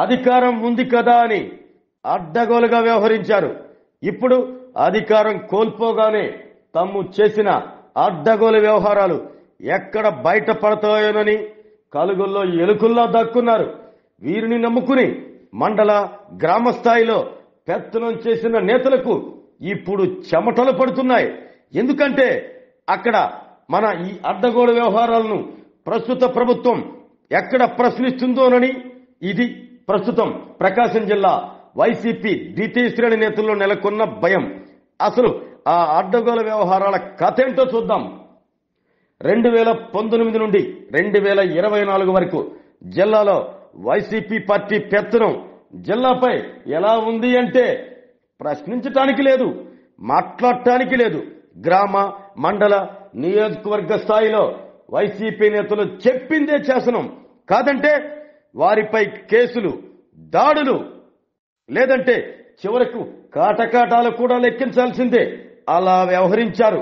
అధికారం ఉంది కదా అని అడ్డగోలుగా వ్యవహరించారు. ఇప్పుడు అధికారం కోల్పోగానే తాము చేసిన అడ్డగోలు వ్యవహారాలు ఎక్కడ బయటపడతాయోనని కలుగుల్లో ఎలుకల్లా దక్కున్నారు. వీరిని నమ్ముకుని మండల గ్రామ స్థాయిలో పెత్తనం చేసిన నేతలకు ఇప్పుడు చెమటలు పడుతున్నాయి. ఎందుకంటే అక్కడ మన ఈ అడ్డగోలు వ్యవహారాలను ప్రస్తుత ప్రభుత్వం ఎక్కడ ప్రశ్నిస్తుందోనని. ఇది ప్రస్తుతం ప్రకాశం జిల్లా వైసీపీ ద్వితీయ శ్రేణి నేతల్లో నెలకొన్న భయం. అసలు ఆ అడ్డగోలు వ్యవహారాల కథ ఏంటో చూద్దాం. 2019 నుండి 2024 వరకు జిల్లాలో వైసీపీ పార్టీ పెత్తనం జిల్లాపై ఎలా ఉంది అంటే ప్రశ్నించటానికి లేదు, మాట్లాడటానికి లేదు. గ్రామ మండల నియోజకవర్గ స్థాయిలో వైసీపీ నేతలు చెప్పిందే శాసనం. కాదంటే వారిపై కేసులు, దాడులు, లేదంటే చివరకు కాటకాటాలు కూడా లెక్కించాల్సిందే. అలా వ్యవహరించారు.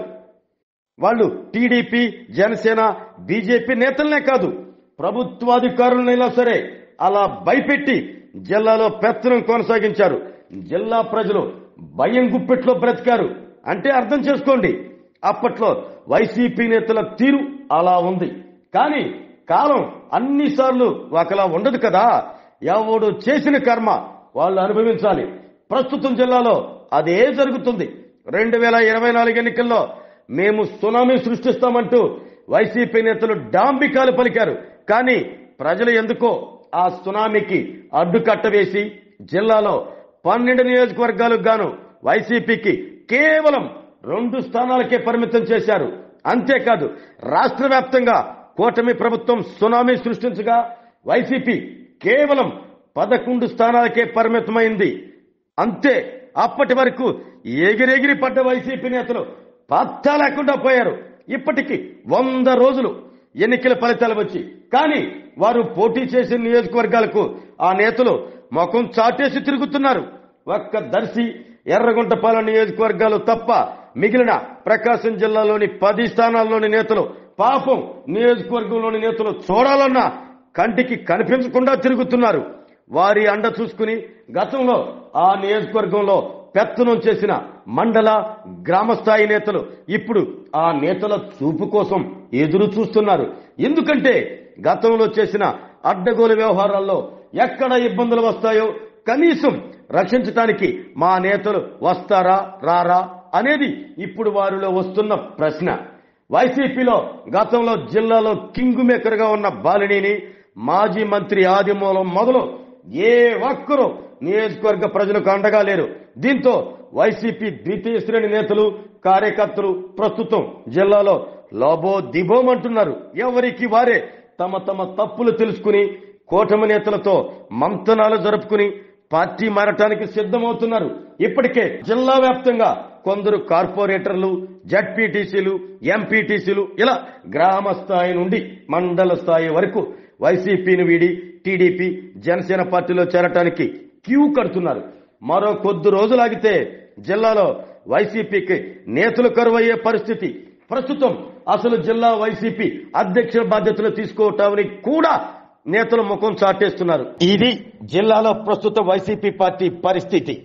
వాళ్ళు టీడీపీ, జనసేన, బీజేపీ నేతలనే కాదు, ప్రభుత్వాధికారులనైనా సరే అలా భయపెట్టి జిల్లాలో పెత్తనం కొనసాగించారు. జిల్లా ప్రజలు భయం గుప్పెట్లో బ్రతికారు. అంటే అర్థం చేసుకోండి, అప్పట్లో వైసీపీ నేతల తీరు అలా ఉంది. కానీ కాలం అన్నిసార్లు ఒకలా ఉండదు కదా. ఎవడు చేసిన కర్మ వాళ్ళు అనుభవించాలి. ప్రస్తుతం జిల్లాలో అదే జరుగుతుంది. 2024 ఎన్నికల్లో మేము సునామీ సృష్టిస్తామంటూ వైసీపీ నేతలు డాంబికాలు పలికారు. కానీ ప్రజలు ఎందుకో ఆ సునామీకి అడ్డుకట్ట వేసి జిల్లాలో 12 నియోజకవర్గాలకు గాను వైసీపీకి కేవలం 2 స్థానాలకే పరిమితం చేశారు. అంతేకాదు రాష్ట్ర వ్యాప్తంగా కూటమి ప్రభుత్వం సునామీ సృష్టించగా వైసీపీ కేవలం 11 స్థానాలకే పరిమితమైంది. అంతే. అప్పటి వరకు ఎగిరెగిరి పడ్డ వైసీపీ నేతలు పత్తా లేకుండా పోయారు. ఇప్పటికి 100 రోజులు ఎన్నికల ఫలితాలు వచ్చి, కానీ వారు పోటీ చేసిన నియోజకవర్గాలకు ఆ నేతలు ముఖం చాటేసి తిరుగుతున్నారు. ఒక్క దర్శి, ఎర్రగుంటపాలెం నియోజకవర్గాలు తప్ప మిగిలిన ప్రకాశం జిల్లాలోని 10 స్థానాల్లోని నేతలు పాపం నియోజకవర్గంలోని నేతలు చూడాలన్నా కంటికి కనిపించకుండా తిరుగుతున్నారు. వారి అండ చూసుకుని గతంలో ఆ నియోజకవర్గంలో పెత్తనం చేసిన మండల గ్రామ స్థాయి నేతలు ఇప్పుడు ఆ నేతల చూపు కోసం ఎదురు చూస్తున్నారు. ఎందుకంటే గతంలో చేసిన అడ్డగోలు వ్యవహారాల్లో ఎక్కడ ఇబ్బందులు వస్తాయో కనీసం రక్షించడానికి మా నేతలు వస్తారా రారా అనేది ఇప్పుడు వారిలో వస్తున్న ప్రశ్న. వైసీపీలో గతంలో జిల్లాలో కింగ్ మేకర్ గా ఉన్న బాలినేని, మాజీ మంత్రి ఆదిమూలం మొదలు ఏ ఒక్కరూ నియోజకవర్గ ప్రజలకు అండగా లేరు. దీంతో వైసీపీ ద్వితీయ శ్రేణి నేతలు, కార్యకర్తలు ప్రస్తుతం జిల్లాలో లోబో దిబోమంటున్నారు. ఎవరికి వారే తమ తమ తప్పులు తెలుసుకుని కూటమి నేతలతో మంతనాలు జరుపుకుని పార్టీ మారటానికి సిద్ధమవుతున్నారు. ఇప్పటికే జిల్లా వ్యాప్తంగా కొందరు కార్పొరేటర్లు, జడ్పీటీసీలు, ఎంపీటీసీలు ఇలా గ్రామ స్థాయి నుండి మండల స్థాయి వరకు వైసీపీని వీడి టీడీపీ, జనసేన పార్టీలో చేరటానికి క్యూ కడుతున్నారు. మరో కొద్ది రోజులాగితే జిల్లాలో వైసీపీకి నేతలు కరువయ్యే పరిస్థితి. ప్రస్తుతం అసలు జిల్లా వైసీపీ అధ్యక్ష బాధ్యతలు తీసుకోవటానికి కూడా నేతలు ముఖం చాటేస్తున్నారు. ఇది జిల్లాలో ప్రస్తుత వైసీపీ పార్టీ పరిస్థితి.